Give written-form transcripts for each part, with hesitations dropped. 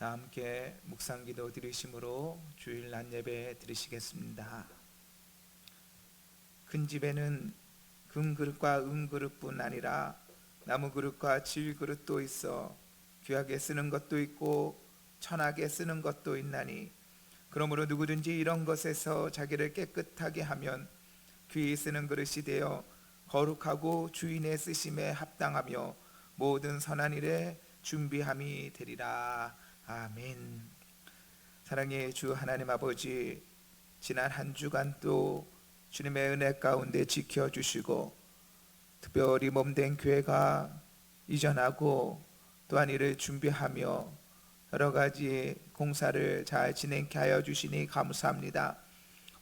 다 함께 묵상기도 드리심으로 주일 낮 예배 드리시겠습니다. 큰 집에는 금그릇과 은그릇뿐 아니라 나무그릇과 질그릇도 있어 귀하게 쓰는 것도 있고 천하게 쓰는 것도 있나니 그러므로 누구든지 이런 것에서 자기를 깨끗하게 하면 귀히 쓰는 그릇이 되어 거룩하고 주인의 쓰심에 합당하며 모든 선한 일에 준비함이 되리라. 아멘. 사랑의 주 하나님 아버지, 지난 한 주간도 주님의 은혜 가운데 지켜주시고 특별히 몸된 교회가 이전하고 또한 이를 준비하며 여러 가지 공사를 잘 진행케 하여 주시니 감사합니다.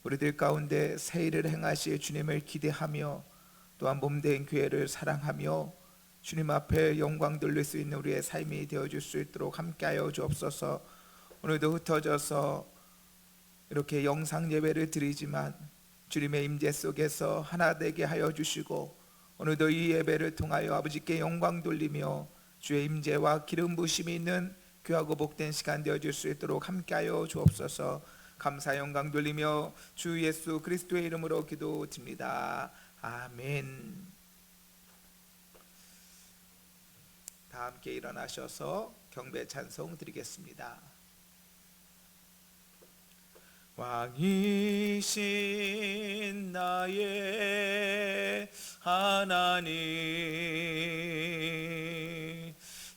우리들 가운데 새 일을 행하실 주님을 기대하며 또한 몸된 교회를 사랑하며 주님 앞에 영광 돌릴 수 있는 우리의 삶이 되어줄 수 있도록 함께하여 주옵소서. 오늘도 흩어져서 이렇게 영상 예배를 드리지만 주님의 임재 속에서 하나 되게 하여 주시고 오늘도 이 예배를 통하여 아버지께 영광 돌리며 주의 임재와 기름 부심이 있는 귀하고 복된 시간 되어줄 수 있도록 함께하여 주옵소서. 감사 영광 돌리며 주 예수 그리스도의 이름으로 기도드립니다. 아멘. 다 함께 일어나셔서 경배 찬송 드리겠습니다. 왕이신 나의 하나님,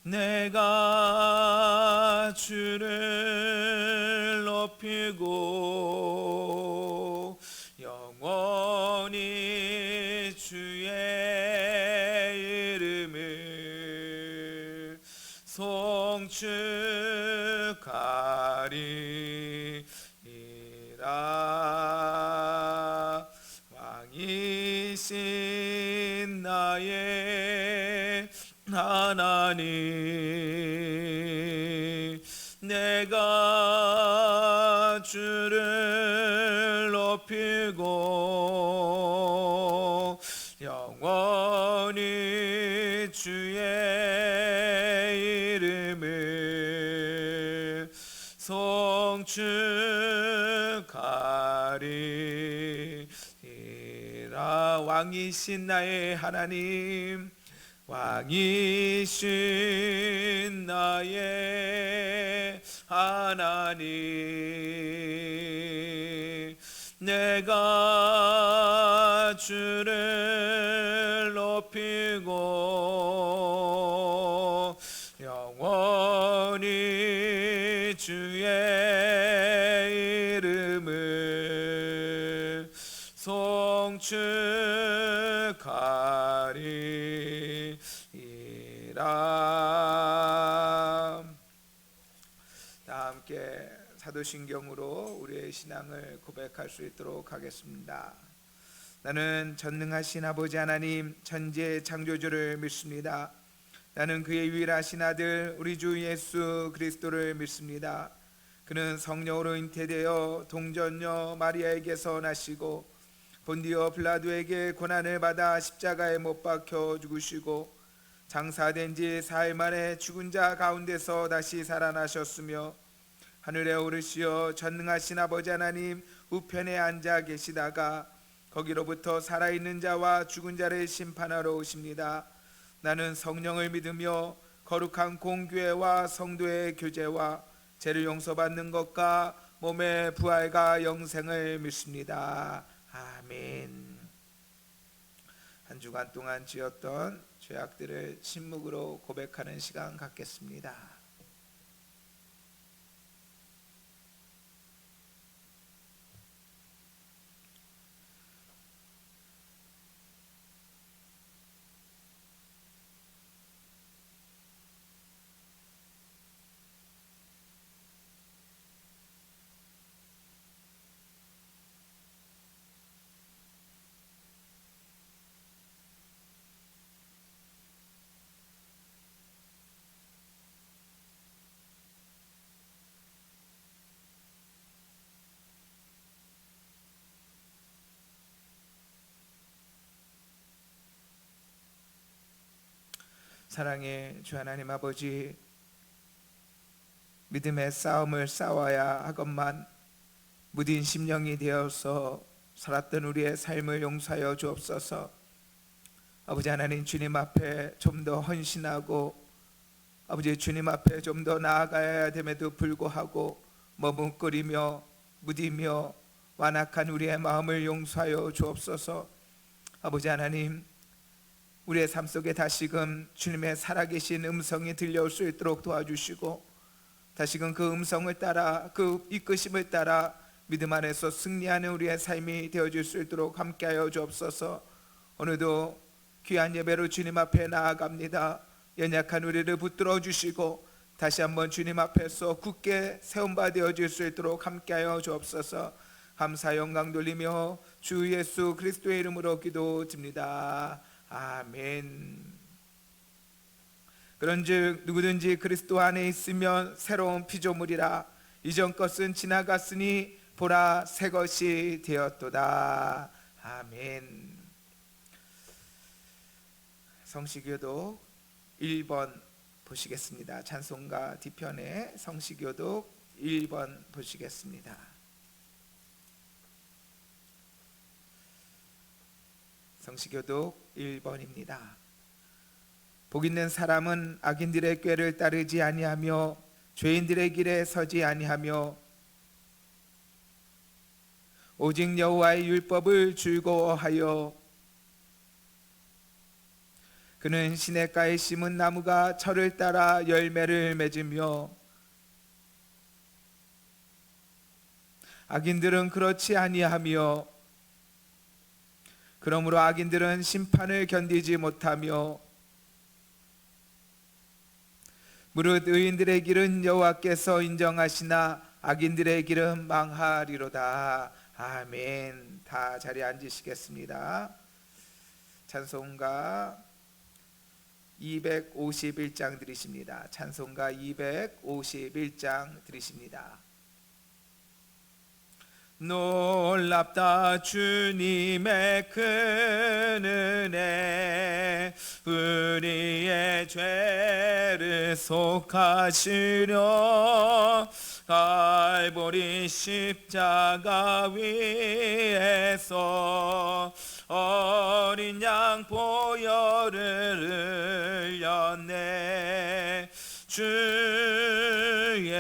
내가 주를 높이고 영원히 주의 이름을 송축하리이다. 왕이신 나의 하나님, 내가 주를 높이고 영원히 주의 이름을 송축하리이다. 왕이신 나의 하나님, 왕이신 나의 하나님, 내가 주를 높이고 영원히 주의 이름을 송축하리이다. 다 함께 사도신경으로 우리의 신앙을 고백할 수 있도록 하겠습니다. 나는 전능하신 아버지 하나님 천지의 창조주를 믿습니다. 나는 그의 유일하신 아들 우리 주 예수 그리스도를 믿습니다. 그는 성령으로 잉태되어 동전녀 마리아에게서 나시고 본디오 빌라도에게 고난을 받아 십자가에 못 박혀 죽으시고 장사된 지 사흘 만에 죽은 자 가운데서 다시 살아나셨으며 하늘에 오르시어 전능하신 아버지 하나님 우편에 앉아 계시다가 거기로부터 살아있는 자와 죽은 자를 심판하러 오십니다. 나는 성령을 믿으며 거룩한 공교회와 성도의 교제와 죄를 용서받는 것과 몸의 부활과 영생을 믿습니다. 아멘. 한 주간 동안 지었던 죄악들을 침묵으로 고백하는 시간 갖겠습니다. 사랑의 주 하나님 아버지, 믿음의 싸움을 싸워야 하건만 무딘 심령이 되어서 살았던 우리의 삶을 용서하여 주옵소서. 아버지 하나님, 주님 앞에 좀 더 헌신하고 아버지 주님 앞에 좀 더 나아가야 됨에도 불구하고 머뭇거리며 무디며 완악한 우리의 마음을 용서하여 주옵소서. 아버지 하나님, 우리의 삶 속에 다시금 주님의 살아계신 음성이 들려올 수 있도록 도와주시고 다시금 그 음성을 따라 그 이끄심을 따라 믿음 안에서 승리하는 우리의 삶이 되어질 수 있도록 함께하여 주옵소서. 오늘도 귀한 예배로 주님 앞에 나아갑니다. 연약한 우리를 붙들어 주시고 다시 한번 주님 앞에서 굳게 세운 바 되어질 수 있도록 함께하여 주옵소서. 감사 영광 돌리며 주 예수 그리스도의 이름으로 기도드립니다. 아멘. 그런즉 누구든지 그리스도 안에 있으면 새로운 피조물이라. 이전 것은 지나갔으니 보라 새 것이 되었도다. 아멘. 성시교독 1번 보시겠습니다. 찬송가 뒤편에 성시교독 1번 보시겠습니다. 성시교독 1번입니다. 복 있는 사람은 악인들의 꾀를 따르지 아니하며 죄인들의 길에 서지 아니하며 오직 여호와의 율법을 즐거워하여 그는 시냇가에 심은 나무가 철을 따라 열매를 맺으며 악인들은 그렇지 아니하며 그러므로 악인들은 심판을 견디지 못하며 무릇 의인들의 길은 여호와께서 인정하시나 악인들의 길은 망하리로다. 아멘. 다 자리에 앉으시겠습니다. 찬송가 251장 드리십니다. 찬송가 251장 드리십니다. 놀랍다 주님의 큰 은혜, 우리의 죄를 속하시려 갈보리 십자가 위에서 어린 양 보혈을 흘렸네. 주의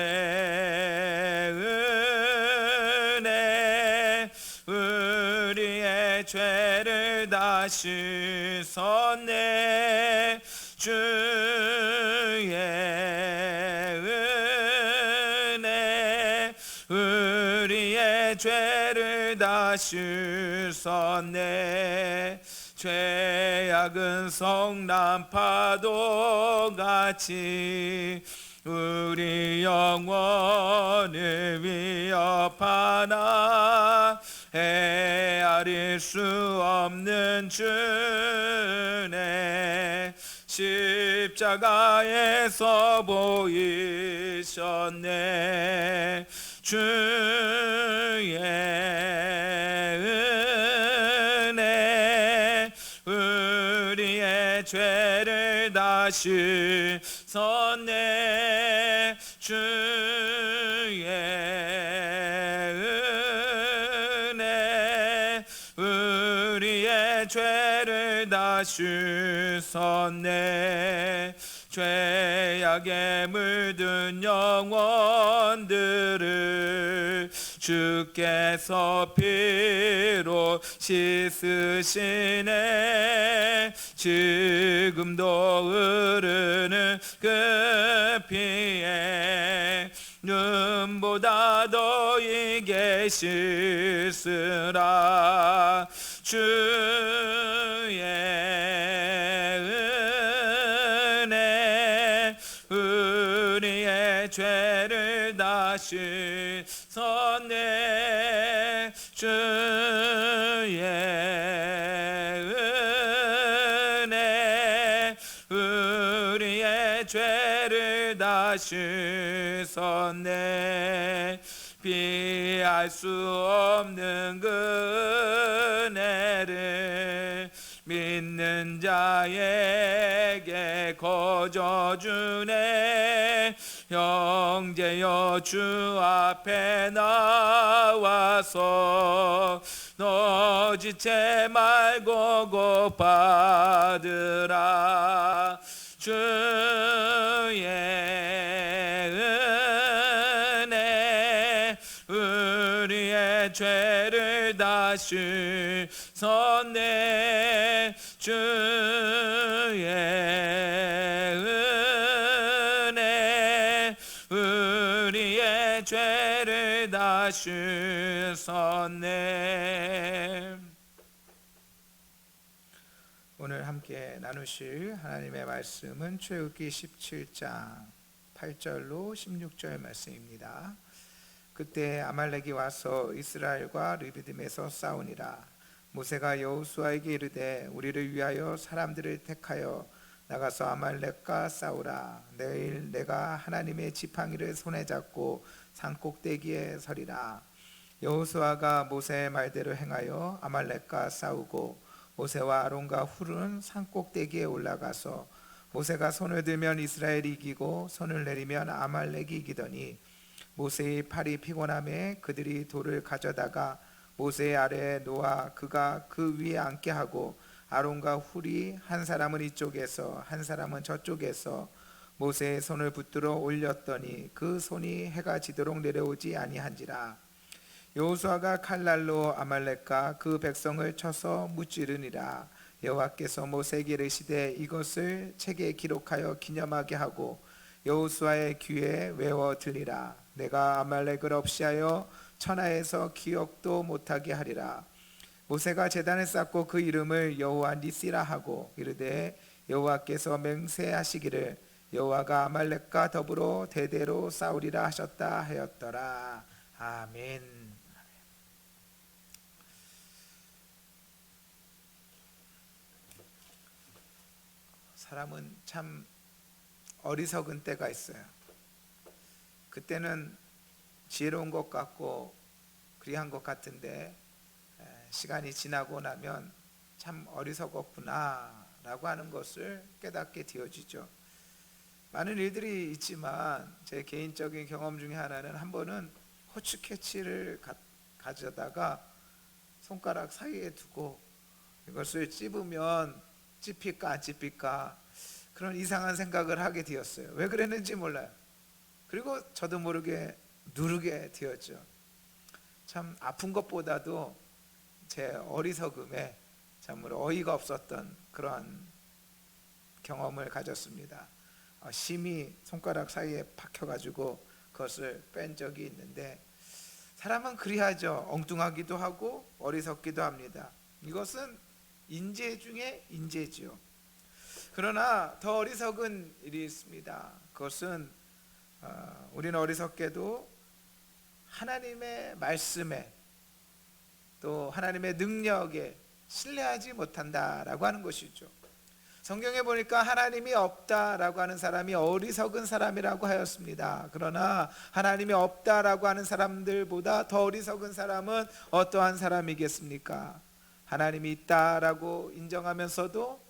은혜 우리의 죄를 다 씻었네. 주의 은혜 우리의 죄를 다 씻었네. 죄악은 성난 파도같이 우리 영혼을 위협하나 헤아릴 수 없는 주네. 십자가에서 보이셨네. 주의 은혜 우리의 죄를 다 씻었네. 주의 은혜 우리의 죄를 다 씻었네. 죄악에 물든 영혼들을 주께서 피로 씻으시네. 지금도 흐르는 그 피에 눈보다 더 이게 씻으라. 주의 은혜 우리의 죄를 다 씻었네. 주의 은혜 우리의 죄를 다 씻었네. 피할 수 없는 그 은혜를 믿는 자에게 거저 주네. 형제여 주 앞에 나와서 너지체 말고 고받으라. 주의 은혜 우리의 죄를 다 씻었네. 주의 은혜 우리의 죄를 다 씻었네. 오늘 함께 나누실 하나님의 말씀은 출애굽기 17장 8절로 16절 말씀입니다. 그때 아말렉이 와서 이스라엘과 르비딤에서 싸우니라. 모세가 여호수아에게 이르되 우리를 위하여 사람들을 택하여 나가서 아말렉과 싸우라. 내일 내가 하나님의 지팡이를 손에 잡고 산꼭대기에 서리라. 여호수아가 모세의 말대로 행하여 아말렉과 싸우고 모세와 아론과 훌은 산꼭대기에 올라가서 모세가 손을 들면 이스라엘이 이기고 손을 내리면 아말렉이 이기더니 모세의 팔이 피곤함에 그들이 돌을 가져다가 모세의 아래에 놓아 그가 그 위에 앉게 하고 아론과 훌이 한 사람은 이쪽에서 한 사람은 저쪽에서 모세의 손을 붙들어 올렸더니 그 손이 해가 지도록 내려오지 아니한지라. 여호수아가 칼날로 아말렉과 그 백성을 쳐서 무찌르니라. 여호와께서 모세에게 이르시되 이것을 책에 기록하여 기념하게 하고 여호수아의 귀에 외워 들리라. 내가 아말렉을 없이하여 천하에서 기억도 못하게 하리라. 모세가 제단을 쌓고 그 이름을 여호와 니시라 하고 이르되 여호와께서 맹세하시기를 여호와가 아말렉과 더불어 대대로 싸우리라 하셨다 하였더라. 아멘. 사람은 참 어리석은 때가 있어요. 그때는 지혜로운 것 같고 그리한 것 같은데 시간이 지나고 나면 참 어리석었구나 라고 하는 것을 깨닫게 되어지죠. 많은 일들이 있지만 제 개인적인 경험 중에 하나는 한 번은 호추캐치를 가져다가 손가락 사이에 두고 이것을 찝으면 찝힐까 안 찝힐까 그런 이상한 생각을 하게 되었어요. 왜 그랬는지 몰라요. 그리고 저도 모르게 누르게 되었죠. 참 아픈 것보다도 제 어리석음에 참으로 어이가 없었던 그러한 경험을 가졌습니다. 심히 손가락 사이에 박혀가지고 그것을 뺀 적이 있는데 사람은 그리하죠. 엉뚱하기도 하고 어리석기도 합니다. 이것은 인재 중에 인재지요. 그러나 더 어리석은 일이 있습니다. 그것은 우리는 어리석게도 하나님의 말씀에 또 하나님의 능력에 신뢰하지 못한다라고 하는 것이죠. 성경에 보니까 하나님이 없다라고 하는 사람이 어리석은 사람이라고 하였습니다. 그러나 하나님이 없다라고 하는 사람들보다 더 어리석은 사람은 어떠한 사람이겠습니까? 하나님이 있다라고 인정하면서도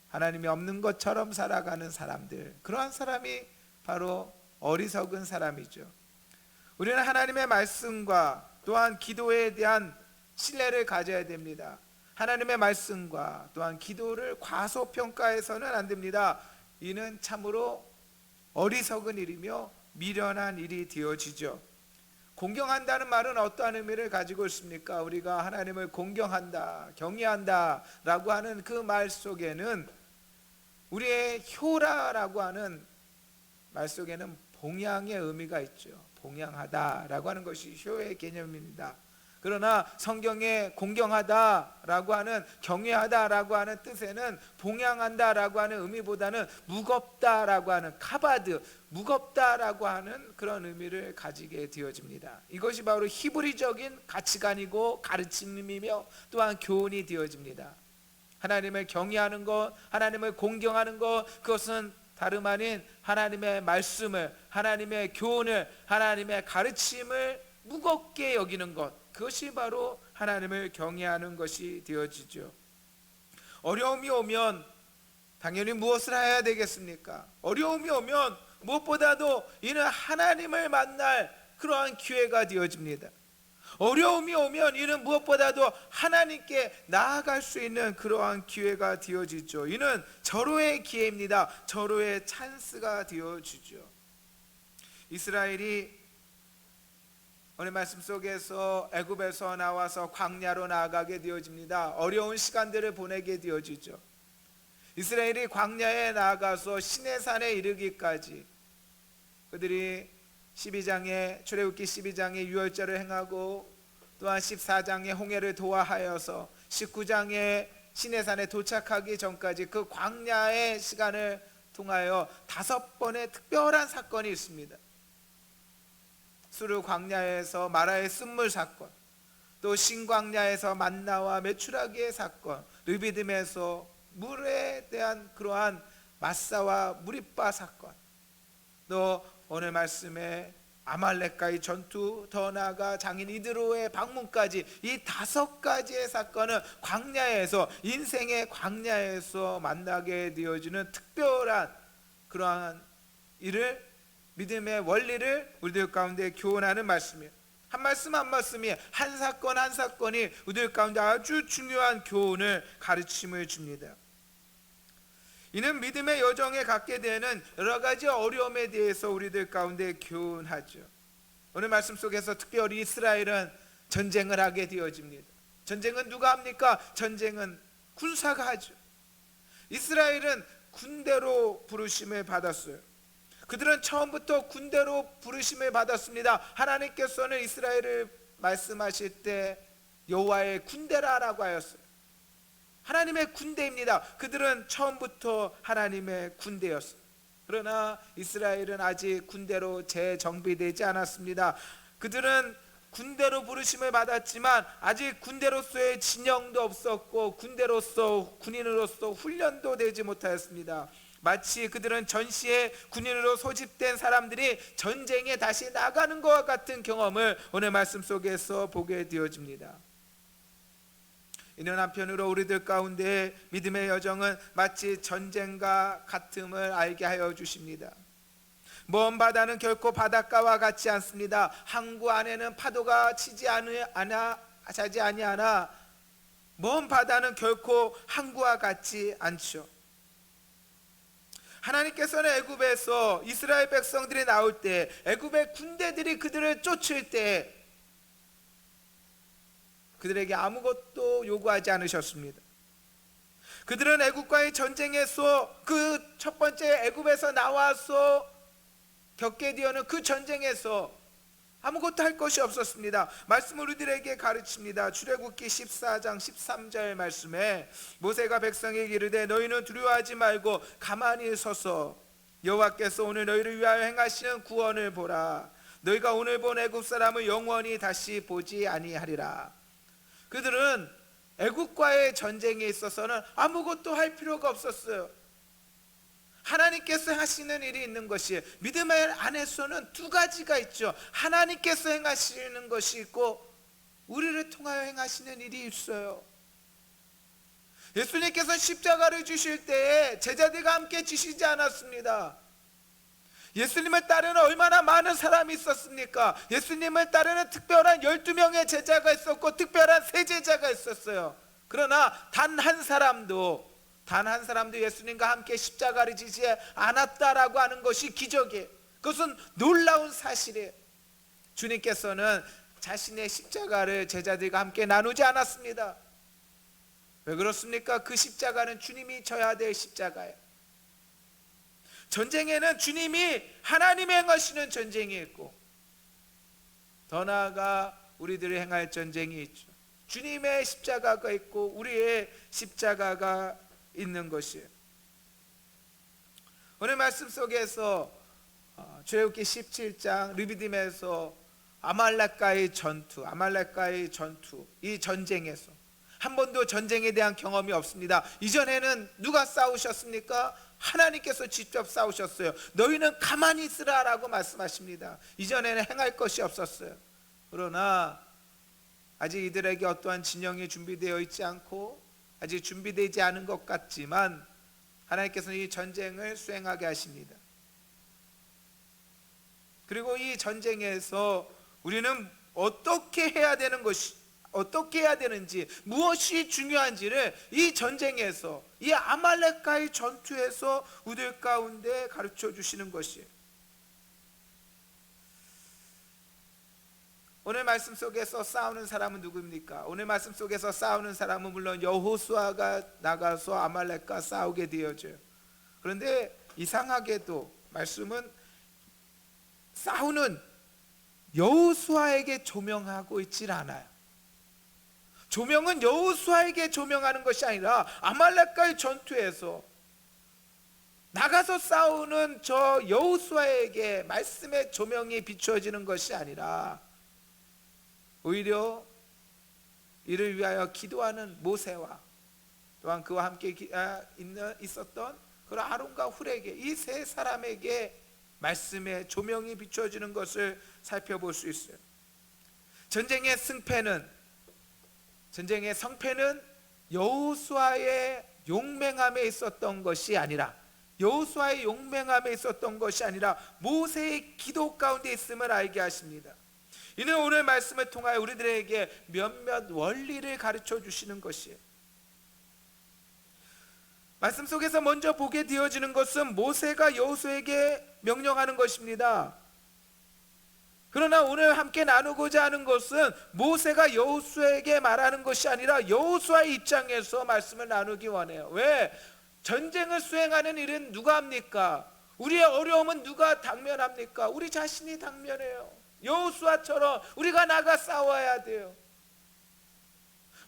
하나님이 없는 것처럼 살아가는 사람들, 그러한 사람이 바로 어리석은 사람이죠. 우리는 하나님의 말씀과 또한 기도에 대한 신뢰를 가져야 됩니다. 하나님의 말씀과 또한 기도를 과소평가해서는 안 됩니다. 이는 참으로 어리석은 일이며 미련한 일이 되어지죠. 공경한다는 말은 어떠한 의미를 가지고 있습니까? 우리가 하나님을 공경한다, 경외한다 라고 하는 그 말 속에는 우리의 효라라고 하는 말 속에는 봉양의 의미가 있죠. 봉양하다라고 하는 것이 효의 개념입니다. 그러나 성경에 공경하다라고 하는 경외하다라고 하는 뜻에는 봉양한다라고 하는 의미보다는 무겁다라고 하는 카바드, 무겁다라고 하는 그런 의미를 가지게 되어집니다. 이것이 바로 히브리적인 가치관이고 가르침이며 또한 교훈이 되어집니다. 하나님을 경외하는 것, 하나님을 공경하는 것, 그것은 다름 아닌 하나님의 말씀을, 하나님의 교훈을, 하나님의 가르침을 무겁게 여기는 것, 그것이 바로 하나님을 경외하는 것이 되어지죠. 어려움이 오면 당연히 무엇을 해야 되겠습니까? 어려움이 오면 무엇보다도 이는 하나님을 만날 그러한 기회가 되어집니다. 어려움이 오면 이는 무엇보다도 하나님께 나아갈 수 있는 그러한 기회가 되어지죠. 이는 절호의 기회입니다. 절호의 찬스가 되어지죠. 이스라엘이 오늘 말씀 속에서 애굽에서 나와서 광야로 나아가게 되어집니다. 어려운 시간들을 보내게 되어지죠. 이스라엘이 광야에 나아가서 시내산에 이르기까지 그들이 12장에 출애굽기 12장에 유월절을 행하고 또한 14장에 홍해를 도하하여서 19장에 시내산에 도착하기 전까지 그 광야의 시간을 통하여 5번의 특별한 사건이 있습니다. 수르 광야에서 마라의 쓴물 사건, 또 신광야에서 만나와 메추라기의 사건, 르비딤에서 물에 대한 그러한 마사와 무리빠 사건, 또 오늘 말씀에 아말렉과의 전투, 더 나아가 장인 이드로의 방문까지 이 5가지의 사건은 광야에서, 인생의 광야에서 만나게 되어지는 특별한 그러한 일을, 믿음의 원리를 우리들 가운데 교훈하는 말씀이에요. 한 말씀 한 말씀이, 한 사건 한 사건이 우리들 가운데 아주 중요한 교훈을, 가르침을 줍니다. 이는 믿음의 여정에 갖게 되는 여러 가지 어려움에 대해서 우리들 가운데 교훈하죠. 오늘 말씀 속에서 특별히 이스라엘은 전쟁을 하게 되어집니다. 전쟁은 누가 합니까? 전쟁은 군사가 하죠. 이스라엘은 군대로 부르심을 받았어요. 그들은 처음부터 군대로 부르심을 받았습니다. 하나님께서는 이스라엘을 말씀하실 때 여호와의 군대라라고 하였어요. 하나님의 군대입니다. 그들은 처음부터 하나님의 군대였어요. 그러나 이스라엘은 아직 군대로 재정비되지 않았습니다. 그들은 군대로 부르심을 받았지만 아직 군대로서의 진영도 없었고 군대로서, 군인으로서 훈련도 되지 못하였습니다. 마치 그들은 전시에 군인으로 소집된 사람들이 전쟁에 다시 나가는 것과 같은 경험을 오늘 말씀 속에서 보게 되어집니다. 이는 한편으로 우리들 가운데 믿음의 여정은 마치 전쟁과 같음을 알게 하여 주십니다. 먼 바다는 결코 바닷가와 같지 않습니다. 항구 안에는 파도가 치지 아니하나 먼 바다는 결코 항구와 같지 않죠. 하나님께서는 애굽에서 이스라엘 백성들이 나올 때, 애굽의 군대들이 그들을 쫓을 때 그들에게 아무것도 요구하지 않으셨습니다. 그들은 애굽과의 전쟁에서, 그 첫 번째 애굽에서 나와서 겪게 되는 그 전쟁에서 아무것도 할 것이 없었습니다. 말씀을 우리들에게 가르칩니다. 출애굽기 14장 13절 말씀에 모세가 백성에게 이르되 너희는 두려워하지 말고 가만히 서서 여호와께서 오늘 너희를 위하여 행하시는 구원을 보라. 너희가 오늘 본 애굽 사람을 영원히 다시 보지 아니하리라. 그들은 애굽과의 전쟁에 있어서는 아무것도 할 필요가 없었어요. 하나님께서 하시는 일이 있는 것이, 믿음의 안에서는 2가지가 있죠. 하나님께서 행하시는 것이 있고 우리를 통하여 행하시는 일이 있어요. 예수님께서 십자가를 주실 때에 제자들과 함께 지시지 않았습니다. 예수님을 따르는 얼마나 많은 사람이 있었습니까? 예수님을 따르는 특별한 12명의 제자가 있었고 특별한 세 제자가 있었어요. 그러나 단 한 사람도 예수님과 함께 십자가를 지지 않았다라고 하는 것이 기적이에요. 그것은 놀라운 사실이에요. 주님께서는 자신의 십자가를 제자들과 함께 나누지 않았습니다. 왜 그렇습니까? 그 십자가는 주님이 져야 될 십자가예요. 전쟁에는 주님이, 하나님이 행하시는 전쟁이 있고 더 나아가 우리들이 행할 전쟁이 있죠. 주님의 십자가가 있고 우리의 십자가가 있는 것이에요. 오늘 말씀 속에서 출애굽기 17장 르비딤에서 아말렉과의 전투, 이 전쟁에서 한 번도 전쟁에 대한 경험이 없습니다. 이전에는 누가 싸우셨습니까? 하나님께서 직접 싸우셨어요. 너희는 가만히 있으라라고 말씀하십니다. 이전에는 행할 것이 없었어요. 그러나 아직 이들에게 어떠한 진영이 준비되어 있지 않고 아직 준비되지 않은 것 같지만 하나님께서는 이 전쟁을 수행하게 하십니다. 그리고 이 전쟁에서 우리는 어떻게 해야 되는지, 무엇이 중요한지를 이 전쟁에서, 이 아말렉과의 전투에서 우리들 가운데 가르쳐 주시는 것이에요. 오늘 말씀 속에서 싸우는 사람은 누구입니까? 오늘 말씀 속에서 싸우는 사람은 물론 여호수아가 나가서 아말렉과 싸우게 되어져요. 그런데 이상하게도 말씀은 싸우는 여호수아에게 조명하고 있질 않아요. 조명은 여호수아에게 조명하는 것이 아니라 아말렉과의 전투에서 나가서 싸우는 저 여호수아에게 말씀의 조명이 비추어지는 것이 아니라 오히려 이를 위하여 기도하는 모세와 또한 그와 함께 있었던 그런 아론과 훌에게, 이 세 사람에게 말씀의 조명이 비추어지는 것을 살펴볼 수 있어요. 전쟁의 성패는 여호수아의 용맹함에 있었던 것이 아니라 모세의 기도 가운데 있음을 알게 하십니다. 이는 오늘 말씀을 통하여 우리들에게 몇몇 원리를 가르쳐 주시는 것이에요. 말씀 속에서 먼저 보게 되어지는 것은 모세가 여호수아에게 명령하는 것입니다. 그러나 오늘 함께 나누고자 하는 것은 모세가 여호수아에게 말하는 것이 아니라 여호수아의 입장에서 말씀을 나누기 원해요. 왜? 전쟁을 수행하는 일은 누가 합니까? 우리의 어려움은 누가 당면합니까? 우리 자신이 당면해요. 여호수아처럼 우리가 나가 싸워야 돼요.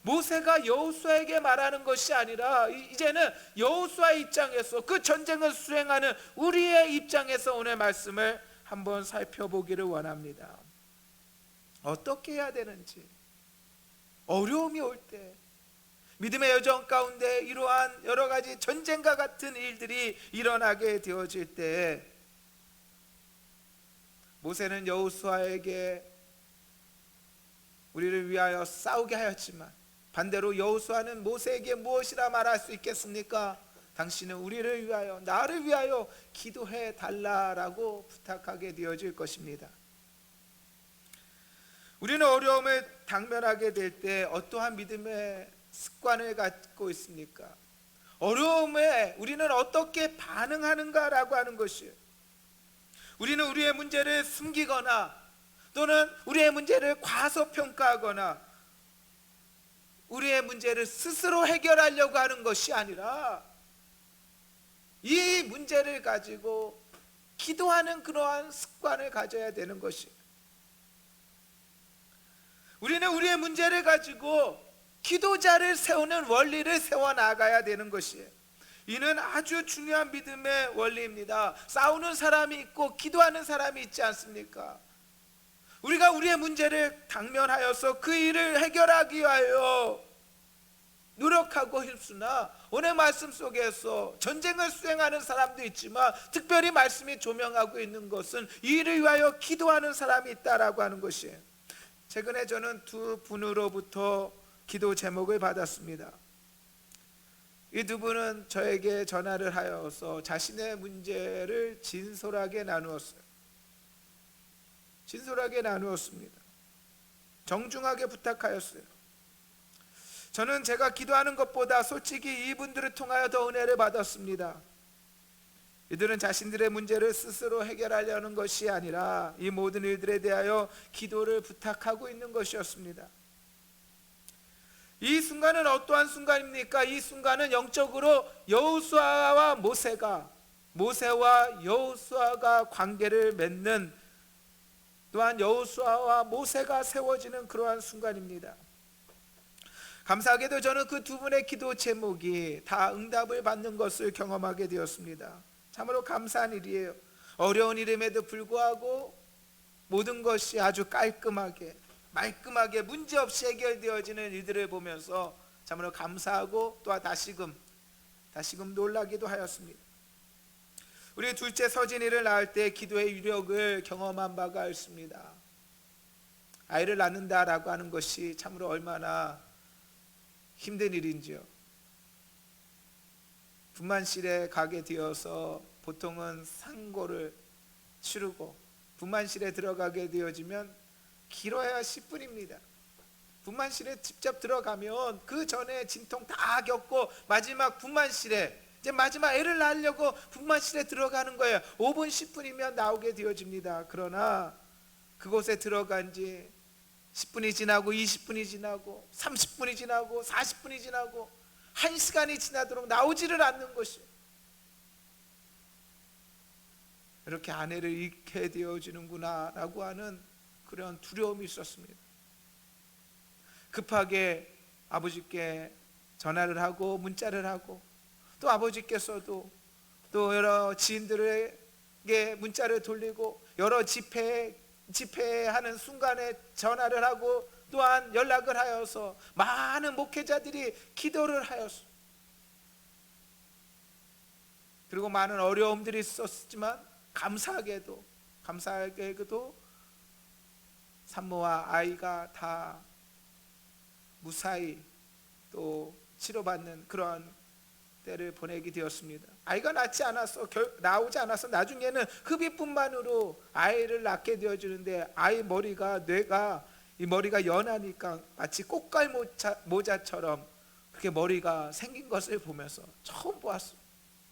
모세가 여호수아에게 말하는 것이 아니라 이제는 여호수아의 입장에서, 그 전쟁을 수행하는 우리의 입장에서 오늘 말씀을 한번 살펴보기를 원합니다. 어떻게 해야 되는지, 어려움이 올 때, 믿음의 여정 가운데 이러한 여러 가지 전쟁과 같은 일들이 일어나게 되어질 때 모세는 여호수아에게 우리를 위하여 싸우게 하였지만 반대로 여호수아는 모세에게 무엇이라 말할 수 있겠습니까? 당신은 우리를 위하여, 나를 위하여 기도해 달라라고 부탁하게 되어질 것입니다. 우리는 어려움을 당면하게 될 때 어떠한 믿음의 습관을 갖고 있습니까? 어려움에 우리는 어떻게 반응하는가라고 하는 것이에요. 우리는 우리의 문제를 숨기거나 또는 우리의 문제를 과소평가하거나 우리의 문제를 스스로 해결하려고 하는 것이 아니라 이 문제를 가지고 기도하는 그러한 습관을 가져야 되는 것이에요. 우리는 우리의 문제를 가지고 기도자를 세우는 원리를 세워나가야 되는 것이에요. 이는 아주 중요한 믿음의 원리입니다. 싸우는 사람이 있고 기도하는 사람이 있지 않습니까? 우리가 우리의 문제를 당면하여서 그 일을 해결하기 위하여 노력하고 힘쓰나 오늘 말씀 속에서 전쟁을 수행하는 사람도 있지만 특별히 말씀이 조명하고 있는 것은 이 일을 위하여 기도하는 사람이 있다라고 하는 것이에요. 최근에 저는 두 분으로부터 기도 제목을 받았습니다. 이 두 분은 저에게 전화를 하여서 자신의 문제를 진솔하게 나누었어요. 진솔하게 나누었습니다. 정중하게 부탁하였어요. 저는 제가 기도하는 것보다 솔직히 이분들을 통하여 더 은혜를 받았습니다. 이들은 자신들의 문제를 스스로 해결하려는 것이 아니라 이 모든 일들에 대하여 기도를 부탁하고 있는 것이었습니다. 이 순간은 어떠한 순간입니까? 이 순간은 영적으로 여호수아와 모세와 여호수아가 관계를 맺는, 또한 여호수아와 모세가 세워지는 그러한 순간입니다. 감사하게도 저는 그 두 분의 기도 제목이 다 응답을 받는 것을 경험하게 되었습니다. 참으로 감사한 일이에요. 어려운 일임에도 불구하고 모든 것이 아주 깔끔하게 말끔하게 문제없이 해결되어지는 일들을 보면서 참으로 감사하고 또 다시금 놀라기도 하였습니다. 우리 둘째 서진이를 낳을 때 기도의 위력을 경험한 바가 있습니다. 아이를 낳는다라고 하는 것이 참으로 얼마나 힘든 일인지요. 분만실에 가게 되어서 보통은 상고를 치르고 분만실에 들어가게 되어지면 길어야 10분입니다. 분만실에 직접 들어가면 그 전에 진통 다 겪고 마지막 분만실에 이제 마지막 애를 낳으려고 분만실에 들어가는 거예요. 5분 10분이면 나오게 되어집니다. 그러나 그곳에 들어간 지 10분이 지나고 20분이 지나고 30분이 지나고 40분이 지나고 1시간이 지나도록 나오지를 않는 것이, 이렇게 아내를 잃게 되어지는구나 라고 하는 그런 두려움이 있었습니다. 급하게 아버지께 전화를 하고 문자를 하고, 또 아버지께서도 또 여러 지인들에게 문자를 돌리고, 여러 집회하는 순간에 전화를 하고 또한 연락을 하여서 많은 목회자들이 기도를 하였어. 그리고 많은 어려움들이 있었지만 감사하게도 산모와 아이가 다 무사히 또 치료받는 그런 때를 보내게 되었습니다. 아이가 나오지 않아서 나중에는 흡입뿐만으로 아이를 낳게 되어주는데, 아이 뇌가 이 머리가 연하니까 마치 꽃갈 모자처럼 그렇게 머리가 생긴 것을 보면서 처음 보았어.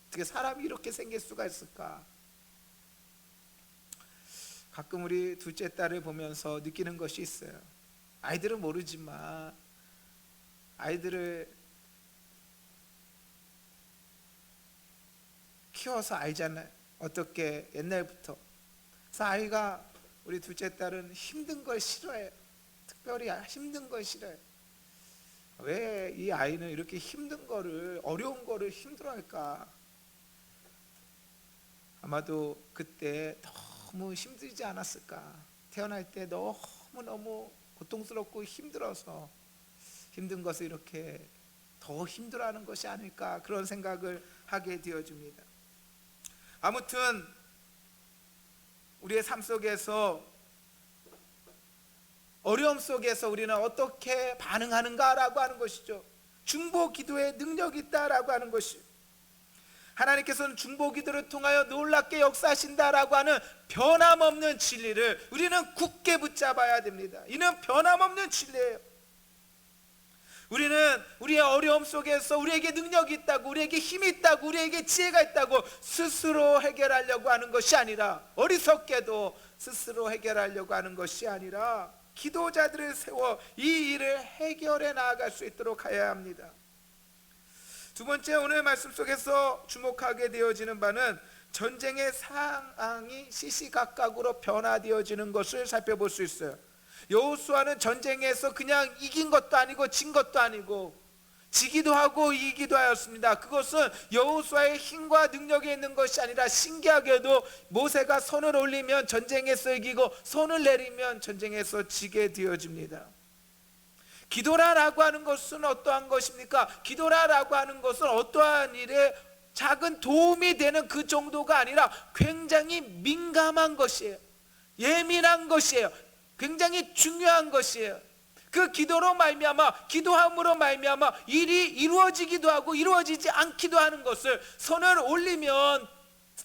어떻게 사람이 이렇게 생길 수가 있을까? 가끔 우리 둘째 딸을 보면서 느끼는 것이 있어요. 아이들은 모르지만 아이들을 키워서 알잖아요. 어떻게 옛날부터. 그래서 아이가, 우리 둘째 딸은 힘든 걸 싫어해요. 특별히 힘든 걸 싫어해요. 왜 이 아이는 이렇게 힘든 거를, 어려운 거를 힘들어할까? 아마도 그때 너무 힘들지 않았을까? 태어날 때 너무너무 고통스럽고 힘들어서 힘든 것을 이렇게 더 힘들어하는 것이 아닐까, 그런 생각을 하게 되어줍니다. 아무튼 우리의 삶 속에서, 어려움 속에서 우리는 어떻게 반응하는가라고 하는 것이죠. 중보 기도에 능력이 있다라고 하는 것이, 하나님께서는 중보 기도를 통하여 놀랍게 역사하신다라고 하는 변함없는 진리를 우리는 굳게 붙잡아야 됩니다. 이는 변함없는 진리예요. 우리는 우리의 어려움 속에서 우리에게 능력이 있다고, 우리에게 힘이 있다고, 우리에게 지혜가 있다고 스스로 해결하려고 하는 것이 아니라, 어리석게도 스스로 해결하려고 하는 것이 아니라 기도자들을 세워 이 일을 해결해 나아갈 수 있도록 하여야 합니다. 두 번째, 오늘 말씀 속에서 주목하게 되어지는 바는 전쟁의 상황이 시시각각으로 변화되어지는 것을 살펴볼 수 있어요. 여호수아는 전쟁에서 그냥 이긴 것도 아니고 진 것도 아니고, 지기도 하고 이기기도 하였습니다. 그것은 여호수아의 힘과 능력에 있는 것이 아니라, 신기하게도 모세가 손을 올리면 전쟁에서 이기고 손을 내리면 전쟁에서 지게 되어집니다. 기도라라고 하는 것은 어떠한 것입니까? 기도라라고 하는 것은 어떠한 일에 작은 도움이 되는 그 정도가 아니라 굉장히 민감한 것이에요. 예민한 것이에요. 굉장히 중요한 것이에요. 그 기도로 말미암아, 기도함으로 말미암아 일이 이루어지기도 하고 이루어지지 않기도 하는 것을, 손을 올리면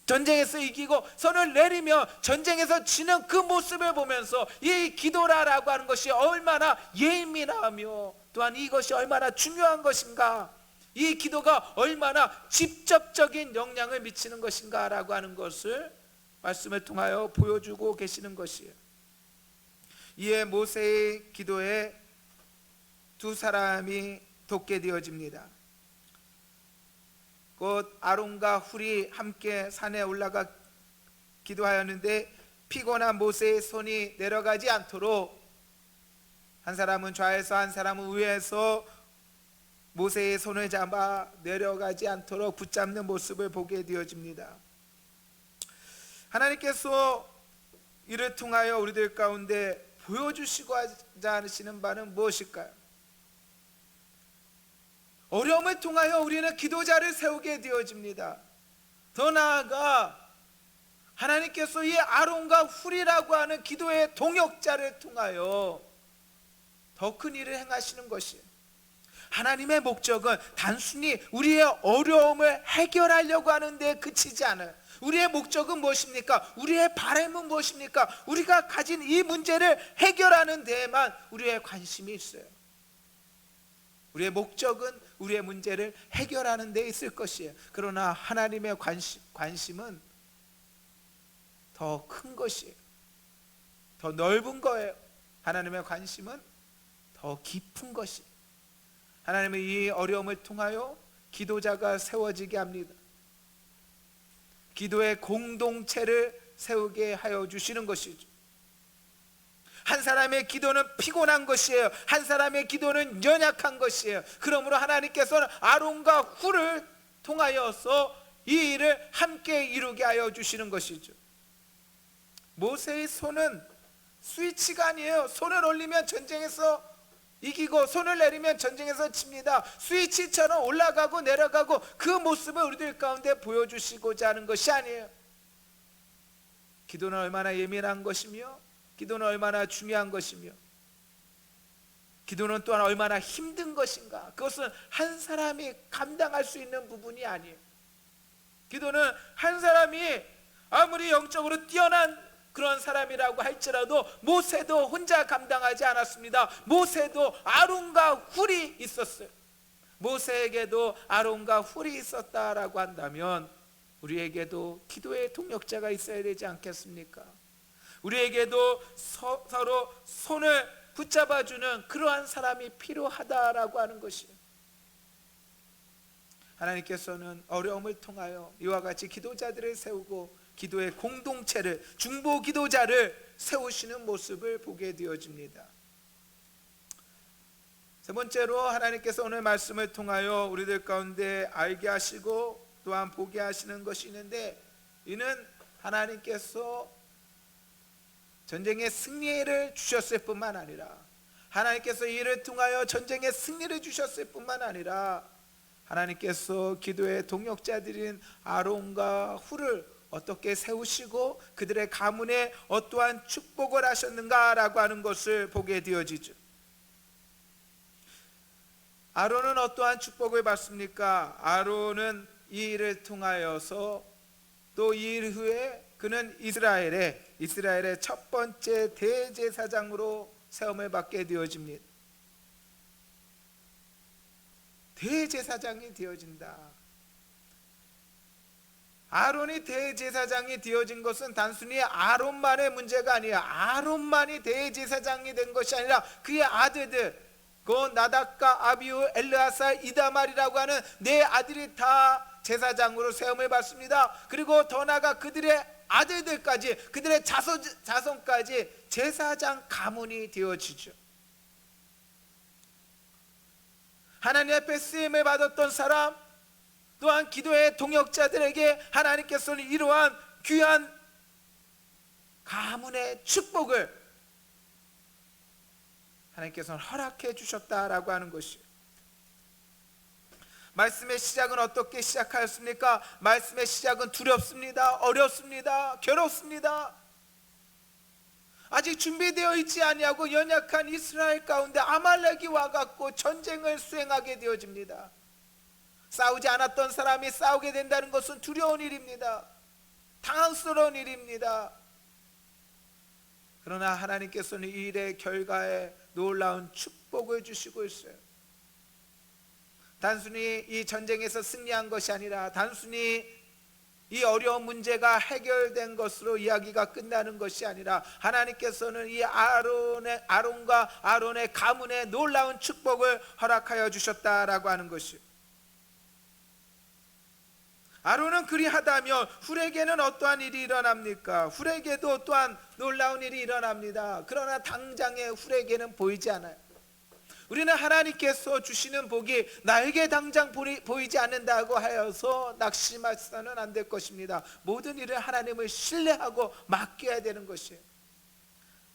전쟁에서 이기고 손을 내리면 전쟁에서 지는 그 모습을 보면서 이 기도라라고 하는 것이 얼마나 예민하며, 또한 이것이 얼마나 중요한 것인가, 이 기도가 얼마나 직접적인 영향을 미치는 것인가 라고 하는 것을 말씀을 통하여 보여주고 계시는 것이에요. 이에 모세의 기도에 두 사람이 돕게 되어집니다. 곧 아론과 훌이 함께 산에 올라가 기도하였는데, 피곤한 모세의 손이 내려가지 않도록 한 사람은 좌에서 한 사람은 우에서 모세의 손을 잡아 내려가지 않도록 붙잡는 모습을 보게 되어집니다. 하나님께서 이를 통하여 우리들 가운데 보여주시고자 하시는 바는 무엇일까요? 어려움을 통하여 우리는 기도자를 세우게 되어집니다. 더 나아가 하나님께서 이 아론과 훌이라고 하는 기도의 동역자를 통하여 더 큰 일을 행하시는 것이에요. 하나님의 목적은 단순히 우리의 어려움을 해결하려고 하는 데 그치지 않아요. 우리의 목적은 무엇입니까? 우리의 바람은 무엇입니까? 우리가 가진 이 문제를 해결하는 데에만 우리의 관심이 있어요. 우리의 목적은 우리의 문제를 해결하는 데 있을 것이에요. 그러나 하나님의 관심은 더 큰 것이에요. 더 넓은 거예요. 하나님의 관심은 더 깊은 것이에요. 하나님은 이 어려움을 통하여 기도자가 세워지게 합니다. 기도의 공동체를 세우게 하여 주시는 것이죠. 한 사람의 기도는 피곤한 것이에요. 한 사람의 기도는 연약한 것이에요. 그러므로 하나님께서는 아론과 훌을 통하여서 이 일을 함께 이루게 하여 주시는 것이죠. 모세의 손은 스위치가 아니에요. 손을 올리면 전쟁에서 이기고 손을 내리면 전쟁에서 집니다. 스위치처럼 올라가고 내려가고 그 모습을 우리들 가운데 보여주시고자 하는 것이 아니에요. 기도는 얼마나 예민한 것이며, 기도는 얼마나 중요한 것이며, 기도는 또한 얼마나 힘든 것인가. 그것은 한 사람이 감당할 수 있는 부분이 아니에요. 기도는 한 사람이 아무리 영적으로 뛰어난 그런 사람이라고 할지라도 모세도 혼자 감당하지 않았습니다. 모세도 아론과 훌이 있었어요. 모세에게도 아론과 훌이 있었다라고 한다면 우리에게도 기도의 동역자가 있어야 되지 않겠습니까? 우리에게도 서로 손을 붙잡아주는 그러한 사람이 필요하다라고 하는 것이에요. 하나님께서는 어려움을 통하여 이와 같이 기도자들을 세우고 기도의 공동체를, 중보 기도자를 세우시는 모습을 보게 되어집니다. 세 번째로 하나님께서 오늘 말씀을 통하여 우리들 가운데 알게 하시고 또한 보게 하시는 것이 있는데, 이는 하나님께서 전쟁의 승리를 주셨을 뿐만 아니라, 하나님께서 이를 통하여 전쟁의 승리를 주셨을 뿐만 아니라 하나님께서 기도의 동역자들인 아론과 훌을 어떻게 세우시고 그들의 가문에 어떠한 축복을 하셨는가라고 하는 것을 보게 되어지죠. 아론은 어떠한 축복을 받습니까? 아론은 이 일을 통하여서 또 이 일 후에 그는 이스라엘의 첫 번째 대제사장으로 세움을 받게 되어집니다. 대제사장이 되어진다. 아론이 대제사장이 되어진 것은 단순히 아론만의 문제가 아니에요. 아론만이 대제사장이 된 것이 아니라 그의 아들들, 그 나답과 아비후, 엘르아사, 이다말이라고 하는 네 아들이 다 제사장으로 세움을 받습니다. 그리고 더 나아가 그들의 아들들까지, 그들의 자손까지 제사장 가문이 되어지죠. 하나님 앞에 쓰임을 받았던 사람, 또한 기도의 동역자들에게 하나님께서는 이러한 귀한 가문의 축복을 하나님께서는 허락해 주셨다라고 하는 것이에요. 말씀의 시작은 어떻게 시작하였습니까? 말씀의 시작은 두렵습니다. 어렵습니다. 괴롭습니다. 아직 준비되어 있지 아니하고 연약한 이스라엘 가운데 아말렉이 와갖고 전쟁을 수행하게 되어집니다. 싸우지 않았던 사람이 싸우게 된다는 것은 두려운 일입니다. 당황스러운 일입니다. 그러나 하나님께서는 이 일의 결과에 놀라운 축복을 주시고 있어요. 단순히 이 전쟁에서 승리한 것이 아니라 단순히 이 어려운 문제가 해결된 것으로 이야기가 끝나는 것이 아니라 하나님께서는 이 아론과 아론의 가문에 놀라운 축복을 허락하여 주셨다라고 하는 것이요. 아론은 그리하다면 훌에게는 어떠한 일이 일어납니까? 훌에게도 또한 놀라운 일이 일어납니다. 그러나 당장에 훌에게는 보이지 않아요. 우리는 하나님께서 주시는 복이 나에게 당장 보이지 않는다고 하여서 낙심해서는 안 될 것입니다. 모든 일을 하나님을 신뢰하고 맡겨야 되는 것이에요.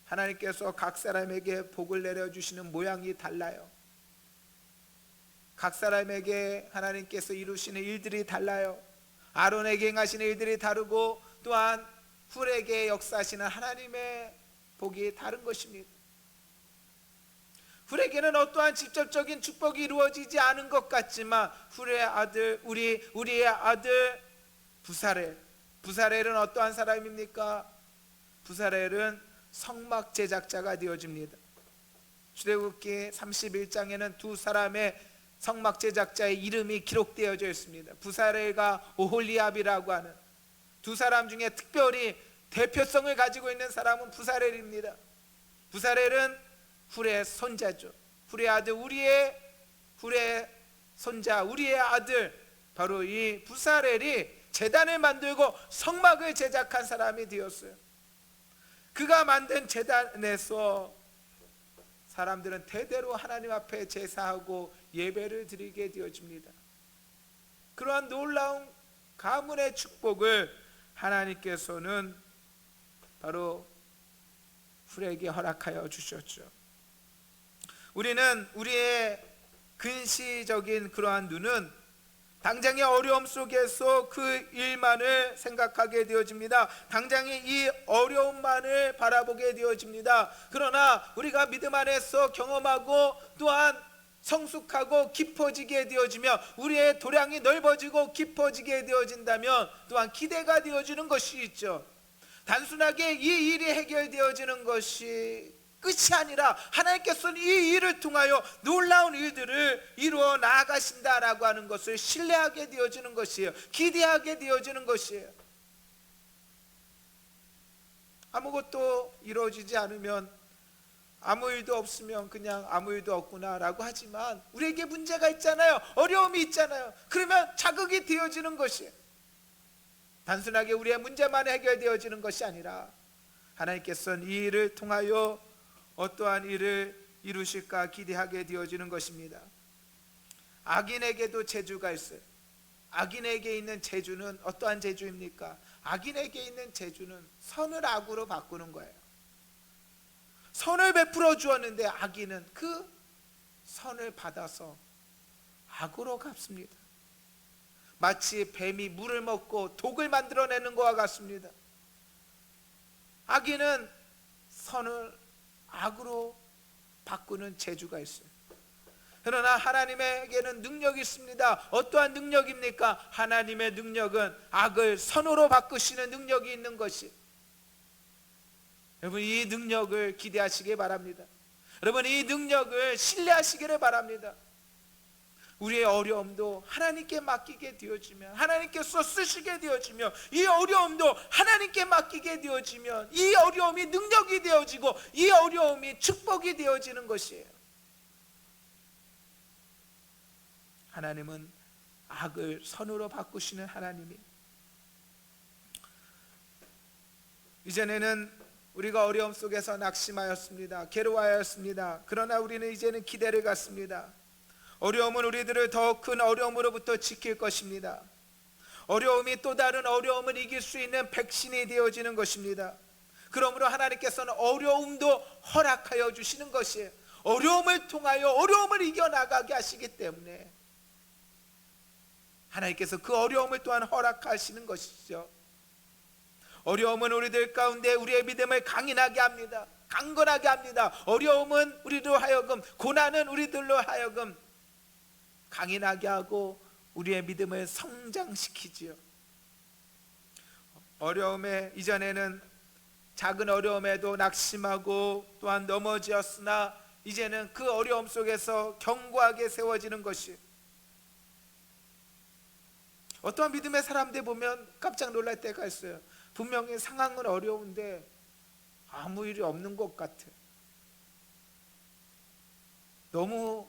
하나님께서 각 사람에게 복을 내려주시는 모양이 달라요. 각 사람에게 하나님께서 이루시는 일들이 달라요. 아론에게 행하시는 일들이 다르고 또한 훌에게 역사하시는 하나님의 복이 다른 것입니다. 훌에게는 어떠한 직접적인 축복이 이루어지지 않은 것 같지만 훌의 아들 우리의 아들 부살엘, 부사렐은 어떠한 사람입니까? 부사렐은 성막 제작자가 되어집니다. 출애굽기 31장에는 두 사람의 성막 제작자의 이름이 기록되어져 있습니다. 부사렐과 오홀리압이라고 하는 두 사람 중에 특별히 대표성을 가지고 있는 사람은 부사렐입니다. 부사렐은 훌의 손자죠. 훌의 아들 훌의 손자 우리의 아들, 바로 이 부사렐이 제단을 만들고 성막을 제작한 사람이 되었어요. 그가 만든 제단에서 사람들은 대대로 하나님 앞에 제사하고 예배를 드리게 되어집니다. 그러한 놀라운 가문의 축복을 하나님께서는 바로 훌에게 허락하여 주셨죠. 우리는 우리의 근시적인 그러한 눈은 당장의 어려움 속에서 그 일만을 생각하게 되어집니다. 당장의 이 어려움만을 바라보게 되어집니다. 그러나 우리가 믿음 안에서 경험하고 또한 성숙하고 깊어지게 되어지며 우리의 도량이 넓어지고 깊어지게 되어진다면 또한 기대가 되어지는 것이 있죠. 단순하게 이 일이 해결되어지는 것이 끝이 아니라 하나님께서는 이 일을 통하여 놀라운 일들을 이루어 나아가신다라고 하는 것을 신뢰하게 되어지는 것이에요. 기대하게 되어지는 것이에요. 아무것도 이루어지지 않으면, 아무 일도 없으면 그냥 아무 일도 없구나라고 하지만 우리에게 문제가 있잖아요. 어려움이 있잖아요. 그러면 자극이 되어지는 것이에요. 단순하게 우리의 문제만 해결되어지는 것이 아니라 하나님께서는 이 일을 통하여 어떠한 일을 이루실까 기대하게 되어지는 것입니다. 악인에게도 재주가 있어요. 악인에게 있는 재주는 어떠한 재주입니까? 악인에게 있는 재주는 선을 악으로 바꾸는 거예요. 선을 베풀어 주었는데 악인은 그 선을 받아서 악으로 갚습니다. 마치 뱀이 물을 먹고 독을 만들어내는 것과 같습니다. 악인은 선을 악으로 바꾸는 재주가 있어요. 그러나 하나님에게는 능력이 있습니다. 어떠한 능력입니까? 하나님의 능력은 악을 선으로 바꾸시는 능력이 있는 것이. 여러분, 이 능력을 기대하시기 바랍니다. 여러분, 이 능력을 신뢰하시기를 바랍니다. 우리의 어려움도 하나님께 맡기게 되어지면, 하나님께서 쓰시게 되어지면, 이 어려움도 하나님께 맡기게 되어지면 이 어려움이 능력이 되어지고 이 어려움이 축복이 되어지는 것이에요. 하나님은 악을 선으로 바꾸시는 하나님이. 이전에는 우리가 어려움 속에서 낙심하였습니다. 괴로워하였습니다. 그러나 우리는 이제는 기대를 갖습니다. 어려움은 우리들을 더 큰 어려움으로부터 지킬 것입니다. 어려움이 또 다른 어려움을 이길 수 있는 백신이 되어지는 것입니다. 그러므로 하나님께서는 어려움도 허락하여 주시는 것이에요. 어려움을 통하여 어려움을 이겨나가게 하시기 때문에 하나님께서 그 어려움을 또한 허락하시는 것이죠. 어려움은 우리들 가운데 우리의 믿음을 강인하게 합니다. 강건하게 합니다. 어려움은 우리로 하여금, 고난은 우리들로 하여금 강인하게 하고 우리의 믿음을 성장시키지요. 어려움에, 이전에는 작은 어려움에도 낙심하고 또한 넘어지었으나 이제는 그 어려움 속에서 견고하게 세워지는 것이. 어떠한 믿음의 사람들 보면 깜짝 놀랄 때가 있어요. 분명히 상황은 어려운데 아무 일이 없는 것 같아. 너무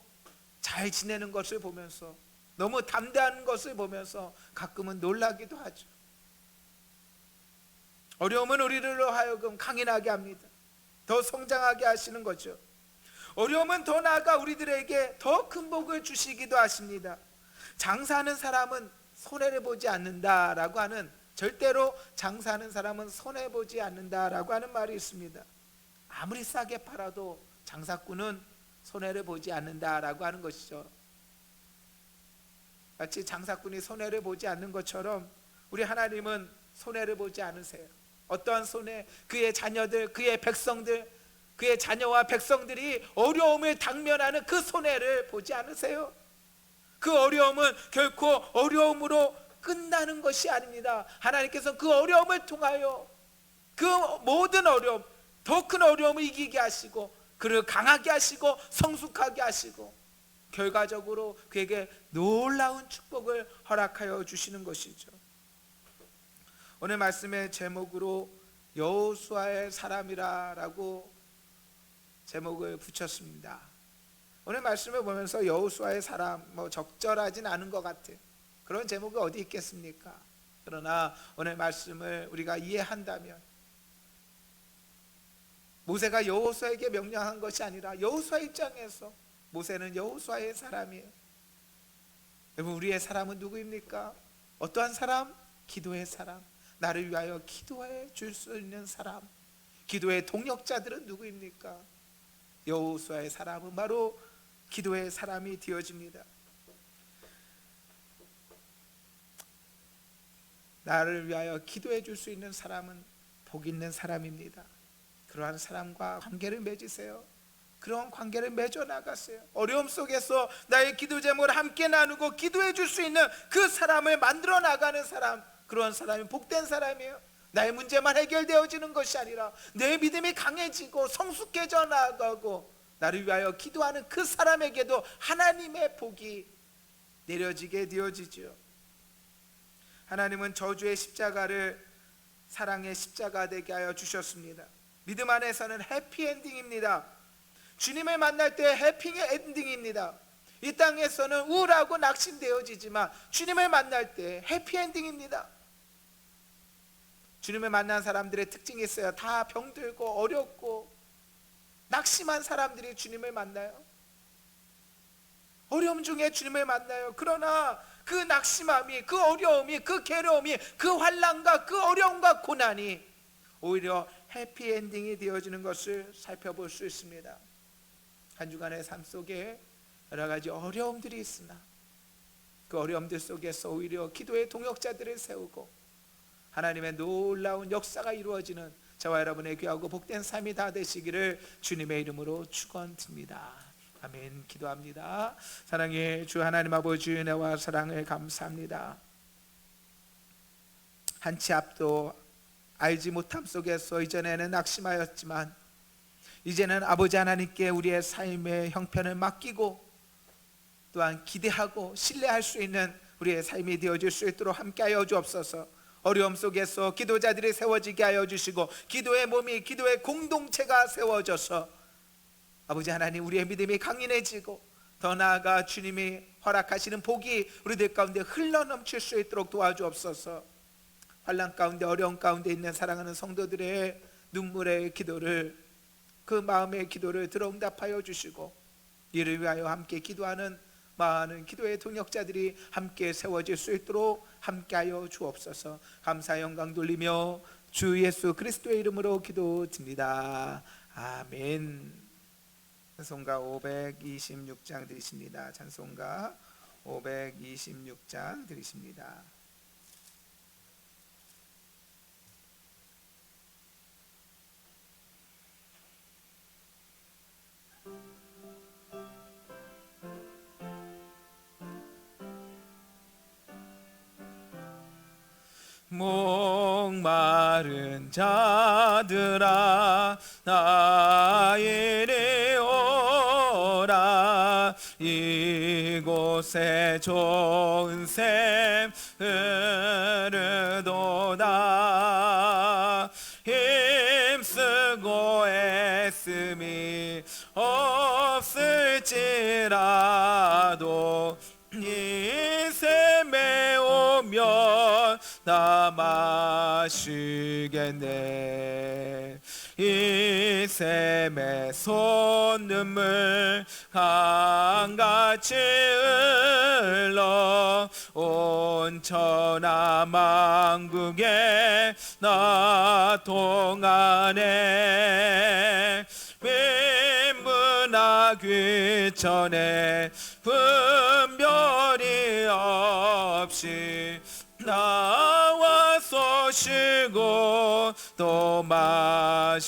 잘 지내는 것을 보면서, 너무 담대한 것을 보면서 가끔은 놀라기도 하죠. 어려움은 우리로 하여금 강인하게 합니다. 더 성장하게 하시는 거죠. 어려움은 더 나아가 우리들에게 더 큰 복을 주시기도 하십니다. 장사하는 사람은 손해를 보지 않는다라고 하는, 절대로 장사하는 사람은 손해보지 않는다라고 하는 말이 있습니다. 아무리 싸게 팔아도 장사꾼은 손해를 보지 않는다라고 하는 것이죠. 마치 장사꾼이 손해를 보지 않는 것처럼 우리 하나님은 손해를 보지 않으세요. 어떠한 손해? 그의 자녀들, 그의 백성들, 그의 자녀와 백성들이 어려움을 당면하는 그 손해를 보지 않으세요. 그 어려움은 결코 어려움으로 끝나는 것이 아닙니다. 하나님께서 그 어려움을 통하여 그 모든 어려움, 더 큰 어려움을 이기게 하시고 그를 강하게 하시고 성숙하게 하시고 결과적으로 그에게 놀라운 축복을 허락하여 주시는 것이죠. 오늘 말씀의 제목으로 여호수아의 사람이라고 제목을 붙였습니다. 오늘 말씀을 보면서 여호수아의 사람 적절하진 않은 것 같아요. 그런 제목이 어디 있겠습니까? 그러나 오늘 말씀을 우리가 이해한다면 모세가 여호수아에게 명령한 것이 아니라 여호수아 입장에서 모세는 여호수아의 사람이에요. 여러분, 우리의 사람은 누구입니까? 어떠한 사람? 기도의 사람. 나를 위하여 기도해 줄 수 있는 사람. 기도의 동역자들은 누구입니까? 여호수아의 사람은 바로 기도의 사람이 되어집니다. 나를 위하여 기도해 줄 수 있는 사람은 복 있는 사람입니다. 그러한 사람과 관계를 맺으세요. 그런 관계를 맺어 나가세요. 어려움 속에서 나의 기도 제목을 함께 나누고 기도해 줄 수 있는 그 사람을 만들어 나가는 사람, 그런 사람이 복된 사람이에요. 나의 문제만 해결되어지는 것이 아니라 내 믿음이 강해지고 성숙해져 나가고 나를 위하여 기도하는 그 사람에게도 하나님의 복이 내려지게 되어지죠. 하나님은 저주의 십자가를 사랑의 십자가 되게 하여 주셨습니다. 믿음 안에서는 해피엔딩입니다. 주님을 만날 때 해피엔딩입니다. 이 땅에서는 우울하고 낙심되어지지만 주님을 만날 때 해피엔딩입니다. 주님을 만난 사람들의 특징이 있어요. 다 병들고 어렵고 낙심한 사람들이 주님을 만나요. 어려움 중에 주님을 만나요. 그러나 그 낙심함이, 그 어려움이, 그 괴로움이, 그 환난과 그 어려움과 고난이 오히려 해피엔딩이 되어지는 것을 살펴볼 수 있습니다. 한 주간의 삶 속에 여러 가지 어려움들이 있으나 그 어려움들 속에서 오히려 기도의 동역자들을 세우고 하나님의 놀라운 역사가 이루어지는 저와 여러분의 귀하고 복된 삶이 다 되시기를 주님의 이름으로 축원드립니다. 아멘. 기도합니다. 사랑의 주 하나님 아버지, 은혜와 사랑을 감사합니다. 한치 앞도 알지 못함 속에서 이전에는 낙심하였지만 이제는 아버지 하나님께 우리의 삶의 형편을 맡기고 또한 기대하고 신뢰할 수 있는 우리의 삶이 되어질 수 있도록 함께하여 주옵소서. 어려움 속에서 기도자들이 세워지게 하여 주시고 기도의 몸이, 기도의 공동체가 세워져서 아버지 하나님, 우리의 믿음이 강인해지고 더 나아가 주님이 허락하시는 복이 우리들 가운데 흘러넘칠 수 있도록 도와주옵소서. 환난 가운데, 어려움 가운데 있는 사랑하는 성도들의 눈물의 기도를, 그 마음의 기도를 들어 응답하여 주시고 이를 위하여 함께 기도하는 많은 기도의 동역자들이 함께 세워질 수 있도록 함께하여 주옵소서. 감사 영광 돌리며 주 예수 그리스도의 이름으로 기도드립니다. 아멘. 찬송가 526장 드리십니다. 찬송가 526장 드리십니다. 목마른 자들아 나 이리 오라. 이곳에 좋은 샘 흐르도다. 힘쓰고 애씀이 없을지라도 이 샘에 오면 나 마시겠네. 이 샘에 솟는물 강같이 흘러 온 천하 만국에 나 통하네. 빈문화 귀천에 분별이 없이 나와서 쉬고 또 마시겠네.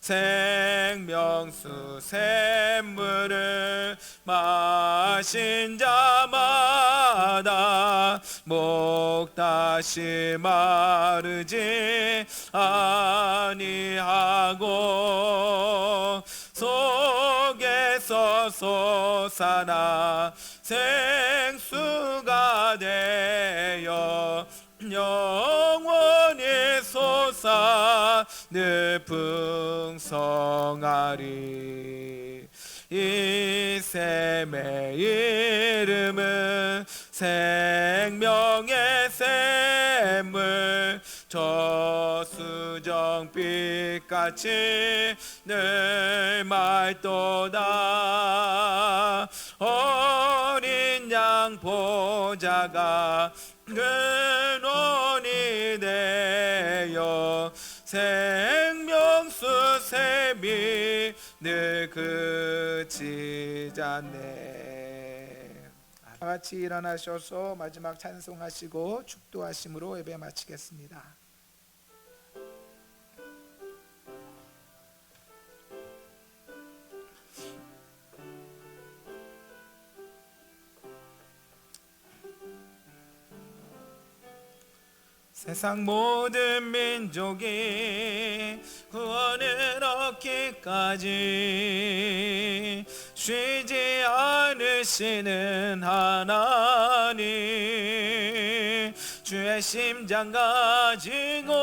생명수 샘물을 마신 자마다 목 다시 마르지 아니하고 속에서 솟아나 생수가 되어 영원히 솟아 늘 풍성하리. 이 샘의 이름은 생명의 샘물, 저수정빛같이 늘 맑도다. 어린 양 보좌가 근원이 되어 생명수 샘이 늘 그치지 않네. 다 같이 일어나셔서 마지막 찬송하시고 축도하심으로 예배 마치겠습니다. 세상 모든 민족이 구원을 얻기까지 쉬지 않으시는 하나님, 주의 심장 가지고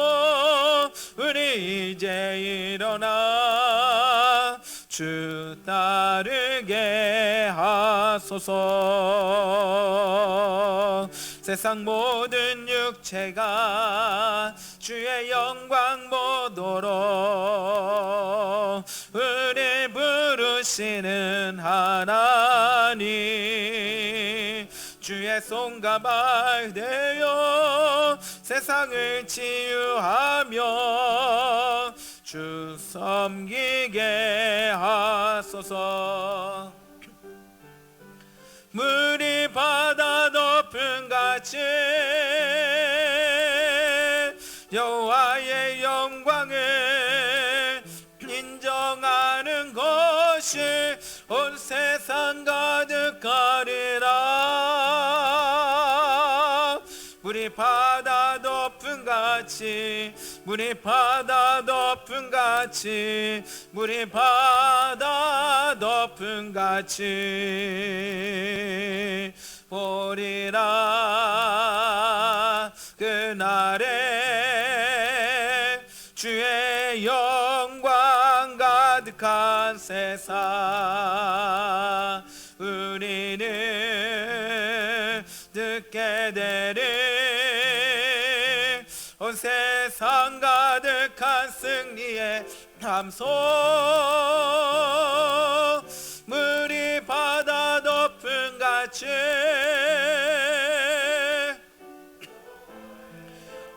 우리 이제 일어나 주 따르게 하소서. 세상 모든 육체가 주의 영광 보도록 우리 부르시는 하나님, 주의 손과 발 되어 세상을 치유하며 주 섬기게 하소서. 물이 바다 덮음같이 여호와의 영광을 인정하는 것이 온 세상 가득하리라. 물이 바다 덮음같이, 물이 바다 덮음같이, 물이 바다 덮음같이 보리라. 그날에 주의 영광 가득한 세상 우리는 듣게 되리. 온 세상 가득한 승리의 함성, 물이 바다 덮음같이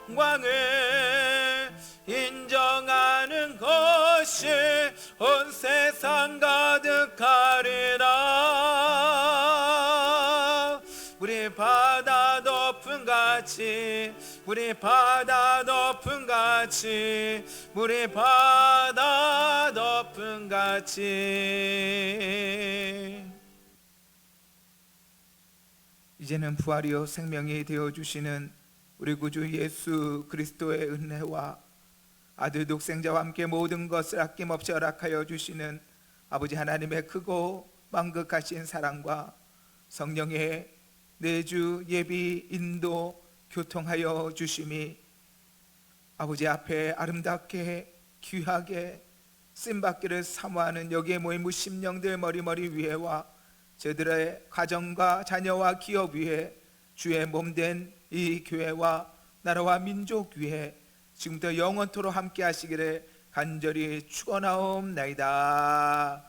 영광을 인정하는 것이 온 세상 가득하리라. 우리 바다 덮음같이, 우리 바다 덮음같이, 우리 바다 덮음같이. 이제는 부활이요 생명이 되어주시는 우리 구주 예수 그리스도의 은혜와 아들 독생자와 함께 모든 것을 아낌없이 허락하여 주시는 아버지 하나님의 크고 만극하신 사랑과 성령의 내주 예비 인도 교통하여 주심이 아버지 앞에 아름답게 귀하게 쓰임받기를 사모하는 여기에 모인 무심령들 머리머리 위에와 저들의 가정과 자녀와 기업 위에 주의 몸된 이 교회와 나라와 민족 위에 지금부터 영원토록 함께 하시기를 간절히 축원하옵나이다.